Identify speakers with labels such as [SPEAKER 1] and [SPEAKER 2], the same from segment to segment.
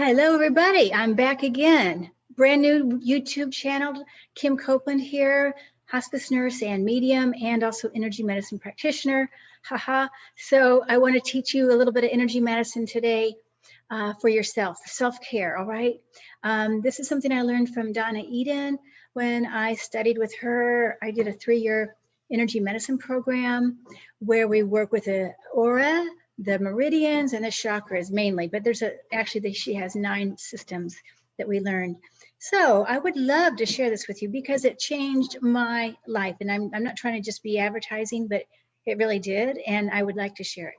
[SPEAKER 1] Hello, everybody. I'm back again. Brand new YouTube channel. Kim Copeland here, hospice nurse and medium, and also energy medicine practitioner. Haha. So I want to teach you a little bit of energy medicine today for yourself, self-care. All right. This is something I learned from Donna Eden when I studied with her. I did a 3-year energy medicine program where we work with the aura, the meridians, and the chakras mainly, but there's actually she has 9 systems that we learned. So I would love to share this with you because it changed my life, and I'm not trying to just be advertising, but it really did, and I would like to share it.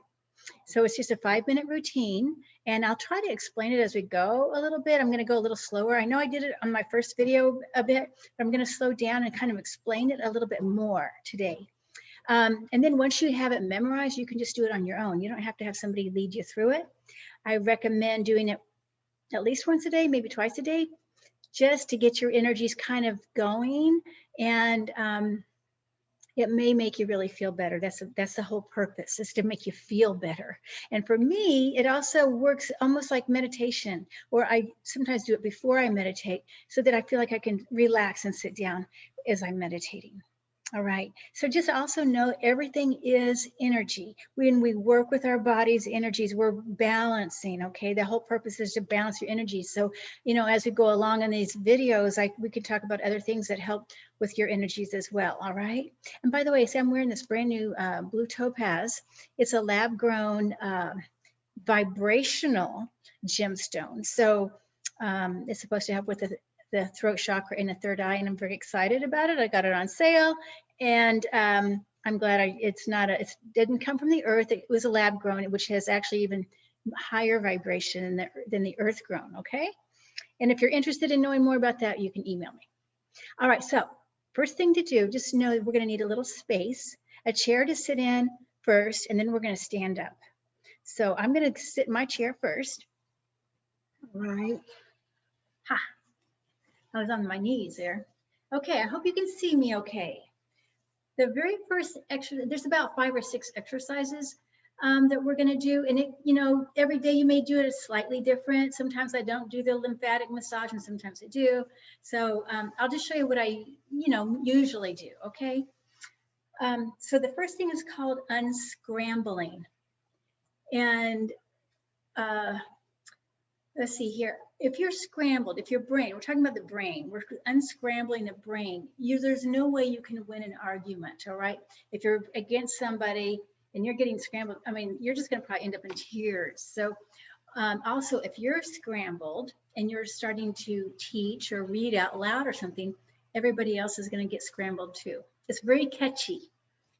[SPEAKER 1] So it's just a 5-minute routine, and I'll try to explain it as we go a little bit. I'm going to go a little slower. I know I did it on my first video a bit, but I'm going to slow down and kind of explain it a little bit more today. And then once you have it memorized, you can just do it on your own. You don't have to have somebody lead you through it. I recommend doing it at least once a day, maybe twice a day, just to get your energies kind of going. And it may make you really feel better. That's the whole purpose, is to make you feel better. And for me, it also works almost like meditation, or I sometimes do it before I meditate so that I feel like I can relax and sit down as I'm meditating. All right. So just also know everything is energy. When we work with our body's energies, we're balancing. Okay. The whole purpose is to balance your energies. So, you know, as we go along in these videos, we could talk about other things that help with your energies as well. All right. And by the way, see, I'm wearing this brand new blue Topaz. It's a lab grown vibrational gemstone. So it's supposed to help with the throat chakra and the third eye, and I'm very excited about it. I got it on sale, and I'm glad it didn't come from the earth. It was a lab grown, which has actually even higher vibration than the earth grown. Okay. And if you're interested in knowing more about that, you can email me. All right. So first thing to do, just know that we're going to need a little space, a chair to sit in first, and then we're going to stand up. So I'm going to sit in my chair first. All right. Ha. I was on my knees there. Okay, I hope you can see me okay. The very first exercise, there's about 5 or 6 exercises that we're gonna do. And every day you may do it slightly different. Sometimes I don't do the lymphatic massage and sometimes I do. So I'll just show you what I, usually do, okay? So the first thing is called unscrambling. And let's see here. If you're scrambled, if your brain, we're talking about the brain, we're unscrambling the brain, there's no way you can win an argument, all right? If you're against somebody and you're getting scrambled, I mean, you're just gonna probably end up in tears. So also, if you're scrambled and you're starting to teach or read out loud or something, everybody else is gonna get scrambled too. It's very catchy.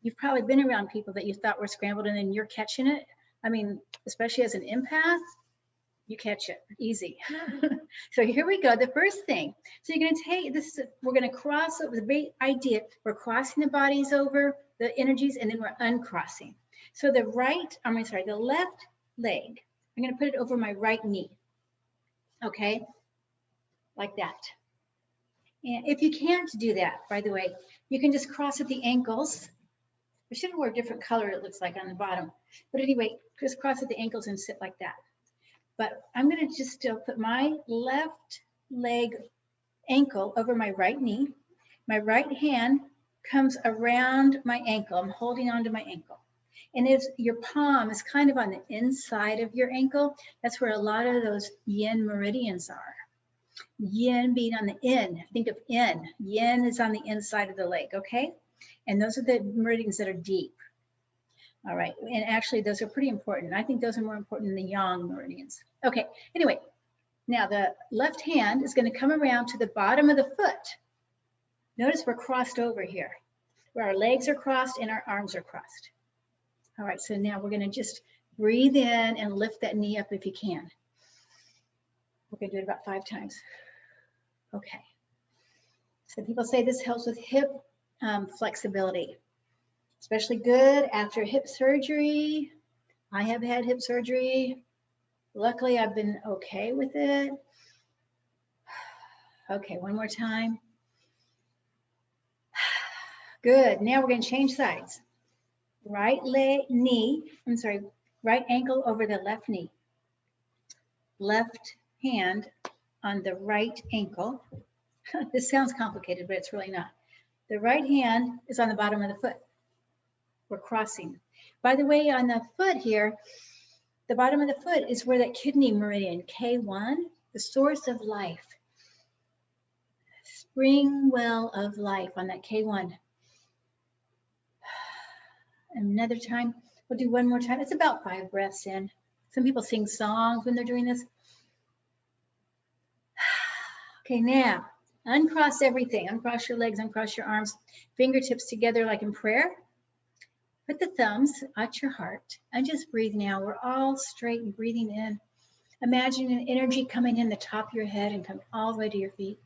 [SPEAKER 1] You've probably been around people that you thought were scrambled and then you're catching it. I mean, especially as an empath, you catch it easy. So here we go. The first thing. So you're going to take this. We're going to cross over the big idea. We're crossing the bodies over the energies, and then we're uncrossing. So the left leg. I'm going to put it over my right knee. Okay, like that. And if you can't do that, by the way, you can just cross at the ankles. We should wear a different color. It looks like on the bottom. But anyway, just cross at the ankles and sit like that. But I'm going to just still put my left leg ankle over my right knee. My right hand comes around my ankle. I'm holding onto my ankle. And if your palm is kind of on the inside of your ankle, that's where a lot of those yin meridians are. Yin being on the in. Think of in. Yin is on the inside of the leg, okay? And those are the meridians that are deep. All right, and actually those are pretty important. I think those are more important than the yang meridians. Okay, anyway, now the left hand is going to come around to the bottom of the foot. Notice we're crossed over here, where our legs are crossed and our arms are crossed. All right, so now we're going to just breathe in and lift that knee up if you can. We're going to do it about 5 times. Okay. So people say this helps with hip flexibility. Especially good after hip surgery. I have had hip surgery. Luckily, I've been okay with it. Okay, one more time. Good. Now we're going to change sides. Right ankle over the left knee. Left hand on the right ankle. This sounds complicated, but it's really not. The right hand is on the bottom of the foot. We're crossing. By the way, on the foot here, the bottom of the foot is where that kidney meridian, K1, the source of life. Spring well of life on that K1. Another time, we'll do one more time. It's about 5 breaths in. Some people sing songs when they're doing this. Okay, now, uncross everything. Uncross your legs, uncross your arms, fingertips together like in prayer. Put the thumbs at your heart and just breathe now. We're all straight and breathing in. Imagine an energy coming in the top of your head and coming all the way to your feet.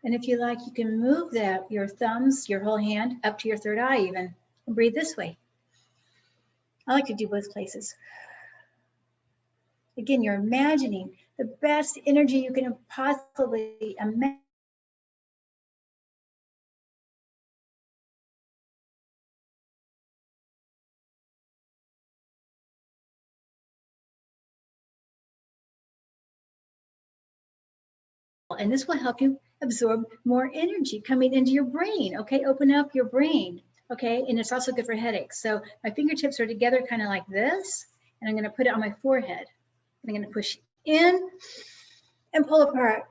[SPEAKER 1] And if you like, you can move your thumbs, your whole hand up to your third eye even, and breathe this way. I like to do both places. Again, you're imagining the best energy you can possibly imagine. And this will help you absorb more energy coming into your brain. Okay, open up your brain. Okay, and it's also good for headaches. So my fingertips are together kind of like this, and I'm going to put it on my forehead. And I'm going to push in and pull apart.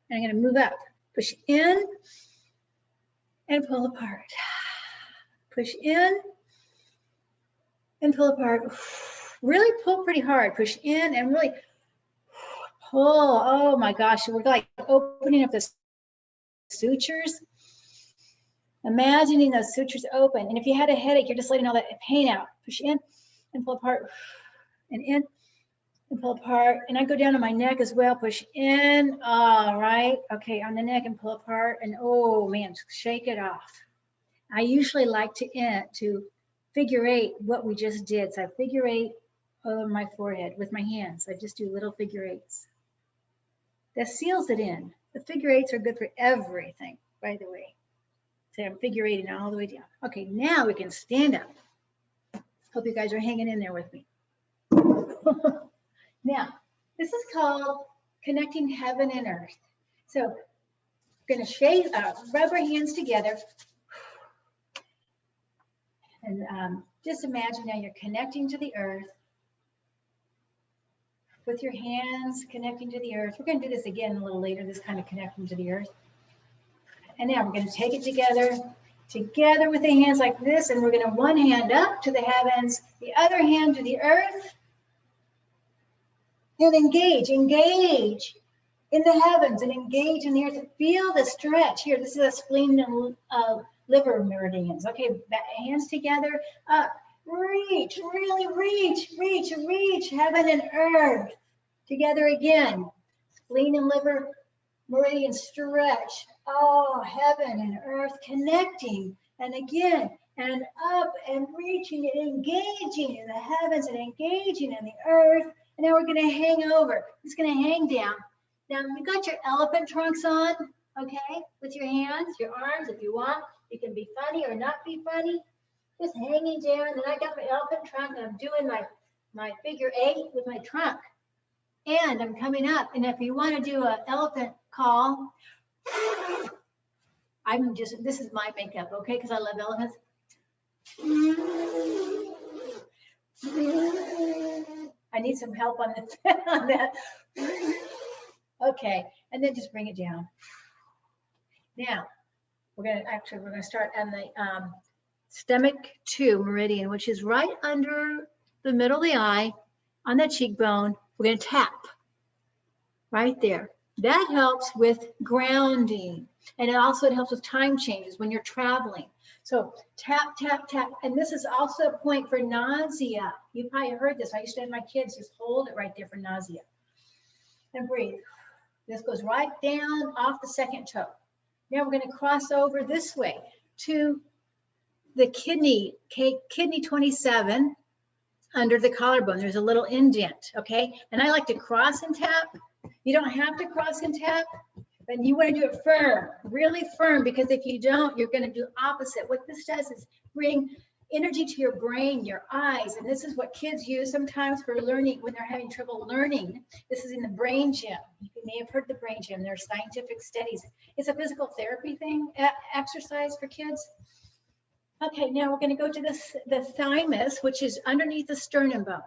[SPEAKER 1] And I'm going to move up. Push in and pull apart. Push in and pull apart. Really pull pretty hard. Push in and really pull. Oh my gosh, we're like opening up the sutures. Imagining those sutures open. And if you had a headache, you're just letting all that pain out. Push in and pull apart. And in and pull apart. And I go down to my neck as well. Push in. All right. Okay, on the neck and pull apart. And oh man, shake it off. I usually like to figure 8 what we just did. So I figure 8 over my forehead with my hands. I just do little figure 8s. That seals it in. The figure 8s are good for everything, by the way. So I'm figure 8ing all the way down. Okay, now we can stand up. Hope you guys are hanging in there with me. Now, this is called connecting heaven and earth. So we're going to rub our hands together. And just imagine now you're connecting to the earth with your hands connecting to the earth. We're going to do this again a little later, this kind of connecting to the earth. And now we're going to take it together with the hands like this, and we're going to one hand up to the heavens, the other hand to the earth, and engage in the heavens and engage in the earth. Feel the stretch here. This is a spleen liver meridians. Okay, hands together, up, reach, really reach, heaven and earth. Together again, spleen and liver meridian stretch. Oh, heaven and earth connecting. And again, and up and reaching and engaging in the heavens and engaging in the earth. And now we're going to hang over. It's going to hang down. Now you got your elephant trunks on, okay, with your hands, your arms, if you want. You can be funny or not be funny. Just hanging down. And I got my elephant trunk, and I'm doing my figure 8 with my trunk. And I'm coming up. And if you want to do an elephant call, this is my makeup, okay, because I love elephants. I need some help on that. Okay, and then just bring it down. Now, we're going to start on the stomach 2 meridian, which is right under the middle of the eye on that cheekbone. We're going to tap right there. That helps with grounding, and it helps with time changes when you're traveling. So tap, tap, tap. And this is also a point for nausea. You probably heard this. I used to have my kids just hold it right there for nausea. And breathe. This goes right down off the second toe. Now we're going to cross over this way to the kidney 27 under the collarbone. There's a little indent, okay? And I like to cross and tap. You don't have to cross and tap, but you want to do it firm, really firm, because if you don't, you're going to do opposite. What this does is bring energy to your brain, your eyes. And this is what kids use sometimes for learning when they're having trouble learning. This is in the brain gym. You may have heard the brain gym. There's scientific studies. It's a physical therapy thing, exercise for kids. Okay, now we're going to go to the thymus, which is underneath the sternum bone.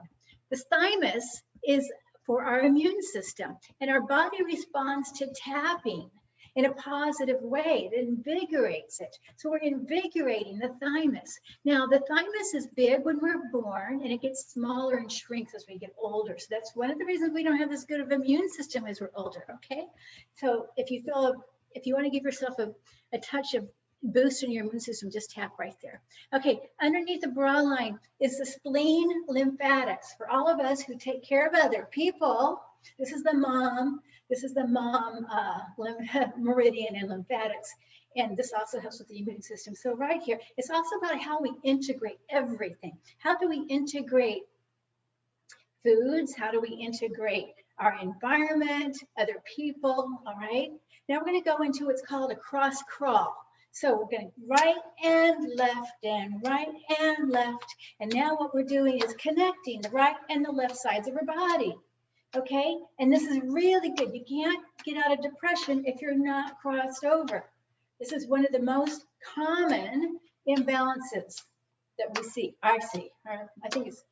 [SPEAKER 1] The thymus is for our immune system, and our body responds to tapping in a positive way. It invigorates it. So we're invigorating the thymus. Now, the thymus is big when we're born, and it gets smaller and shrinks as we get older. So that's one of the reasons we don't have as good of an immune system as we're older, okay? So if you want to give yourself a touch of boost in your immune system, just tap right there. Okay, underneath the bra line is the spleen lymphatics. For all of us who take care of other people, this is the mom meridian and lymphatics. And this also helps with the immune system. So right here, it's also about how we integrate everything. How do we integrate foods? How do we integrate our environment, other people? All right. Now we're going to go into what's called a cross crawl. So we're going right and left and right and left. And now what we're doing is connecting the right and the left sides of our body. Okay, and this is really good. You can't get out of depression if you're not crossed over. This is one of the most common imbalances that we see. I think it's,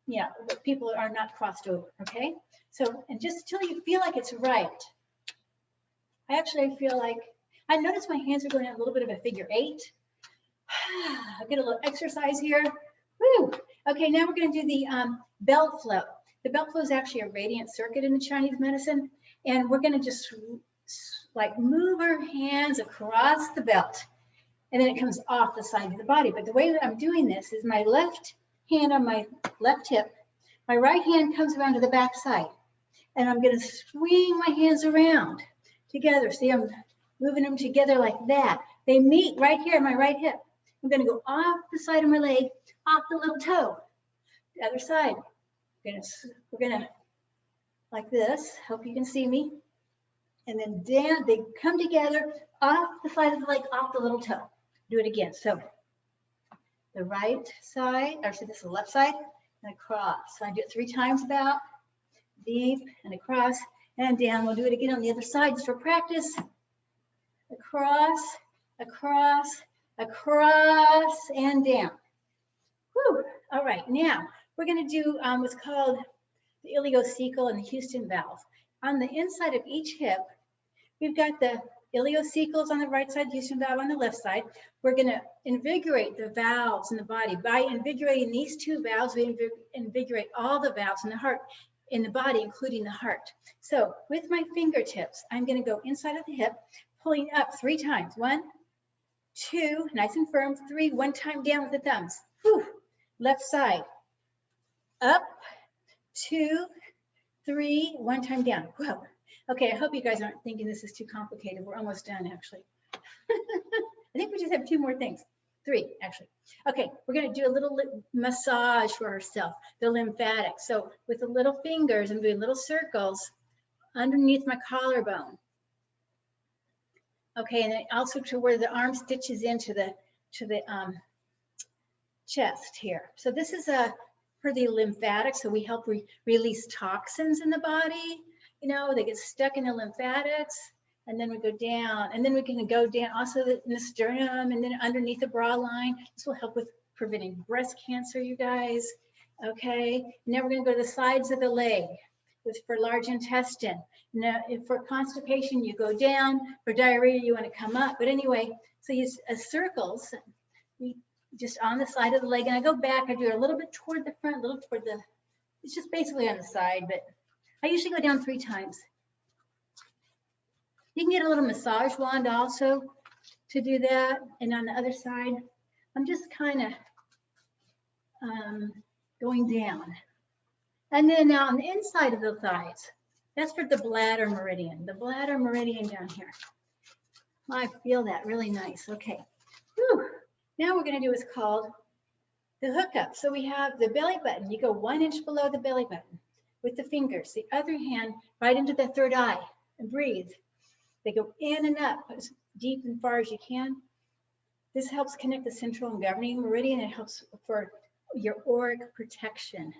[SPEAKER 1] yeah, but people are not crossed over. Okay, so, and just till you feel like it's right. I feel like, I notice my hands are going in a little bit of a figure 8. I'll get a little exercise here. Woo. Okay, now we're going to do the belt flow. The belt flow is actually a radiant circuit in the Chinese medicine, and we're going to just like move our hands across the belt, and then it comes off the side of the body. But the way that I'm doing this is my left hand on my left hip, my right hand comes around to the back side, and I'm going to swing my hands around together. See, I'm moving them together like that. They meet right here on my right hip. I'm going to go off the side of my leg, off the little toe, the other side. We're gonna like this. Hope you can see me. And then down, they come together off the side of the leg, off the little toe. Do it again. So the right side, actually this is the left side, and across. So I do it 3 times about, deep and across and down. We'll do it again on the other side just for practice. Across, across, across, and down. Whew. All right, now we're going to do what's called the ileocecal and the Houston valve. On the inside of each hip, we've got the ileocecals on the right side, Houston valve on the left side. We're going to invigorate the valves in the body. By invigorating these 2 valves, we invigorate all the valves in the heart, in the body, including the heart. So with my fingertips, I'm going to go inside of the hip, pulling up 3 times. 1, 2, nice and firm. 3, 1 time down with the thumbs. Whew. Left side. Up, 2, 3, 1 time down. Whoa. Okay, I hope you guys aren't thinking this is too complicated. We're almost done, actually. I think we just have 2 more things. 3, actually. Okay, we're going to do a little massage for ourselves, the lymphatics. So with the little fingers, I'm doing little circles underneath my collarbone. Okay, and then also to where the arm stitches into the chest here. So this is for the lymphatics, so we help release toxins in the body. You know, they get stuck in the lymphatics, and then we go down, and then we can go down also in the sternum, and then underneath the bra line. This will help with preventing breast cancer, you guys. Okay, now we're going to go to the sides of the leg for large intestine. Now, if for constipation, you go down. For diarrhea, you want to come up. But anyway, so use circles. Just on the side of the leg, and I go back, I do a little bit toward the front, a little toward the, it's just basically on the side, but I usually go down 3 times. You can get a little massage wand also to do that, and on the other side, I'm just kind of going down. And then now on the inside of the thighs, that's for the bladder meridian down here. I feel that really nice. Okay. Whew. Now we're going to do what's called the hookup. So we have the belly button. You go 1 inch below the belly button with the fingers. The other hand right into the 3rd eye and breathe. They go in and up as deep and far as you can. This helps connect the central and governing meridian. It helps for your auric protection.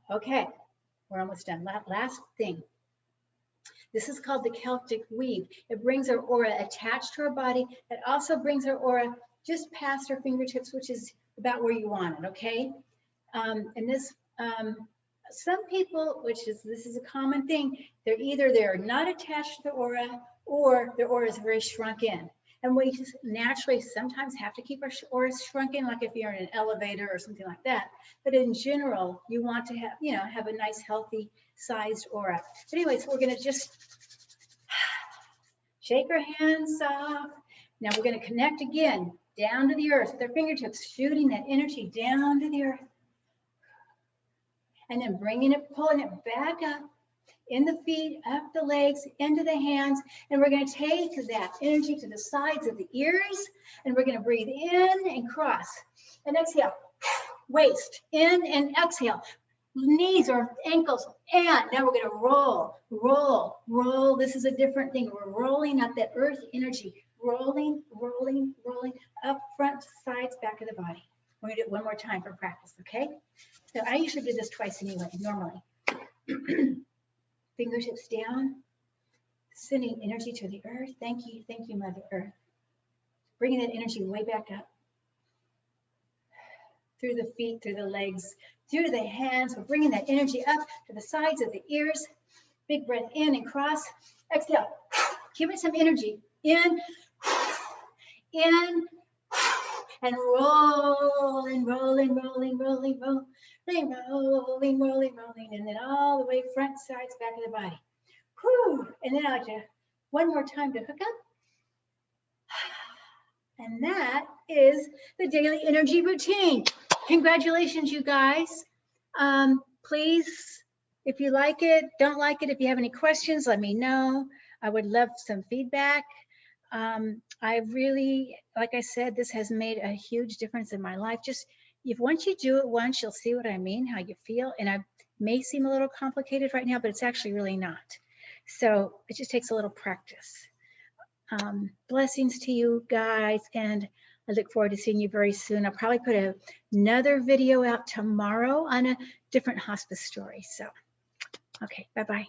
[SPEAKER 1] Okay, we're almost done. Last thing. This is called the Celtic Weave. It brings our aura attached to our body. It also brings our aura just past our fingertips, which is about where you want it, okay? And this, some people, this is a common thing, they're not attached to the aura, or their aura is very shrunk in. And we just naturally sometimes have to keep our aura shrunk in, like if you're in an elevator or something like that. But in general, you want to have, have a nice, healthy sized aura. But anyways, we're gonna just shake our hands off. Now we're gonna connect again, down to the earth with our fingertips, shooting that energy down to the earth. And then bringing it, pulling it back up in the feet, up the legs, into the hands. And we're going to take that energy to the sides of the ears. And we're going to breathe in and cross. And exhale, waist, in and exhale. Knees or ankles. And now we're going to roll, roll, roll. This is a different thing. We're rolling up that earth energy. Rolling, rolling, rolling, up, front, sides, back of the body. We're going to do it one more time for practice, okay? So I usually do this twice anyway, normally. Fingertips down, sending energy to the earth. Thank you, Mother Earth. Bringing that energy way back up. Through the feet, through the legs, through the hands. We're bringing that energy up to the sides of the ears. Big breath in and cross. Exhale. Give it some energy. In, and rolling, rolling, rolling, rolling, rolling, rolling, rolling, rolling, and then all the way front, sides, back of the body. Whew. And then I'd like to, one more time to hook up. And that is the daily energy routine. Congratulations, you guys. Please, if you like it, don't like it, if you have any questions, let me know. I would love some feedback. I really, like I said, this has made a huge difference in my life. Just once you do it once, you'll see what I mean, how you feel. And I may seem a little complicated right now, but it's actually really not. So it just takes a little practice. Blessings to you guys, and I look forward to seeing you very soon. I'll probably put another video out tomorrow on a different hospice story. So, okay, bye-bye.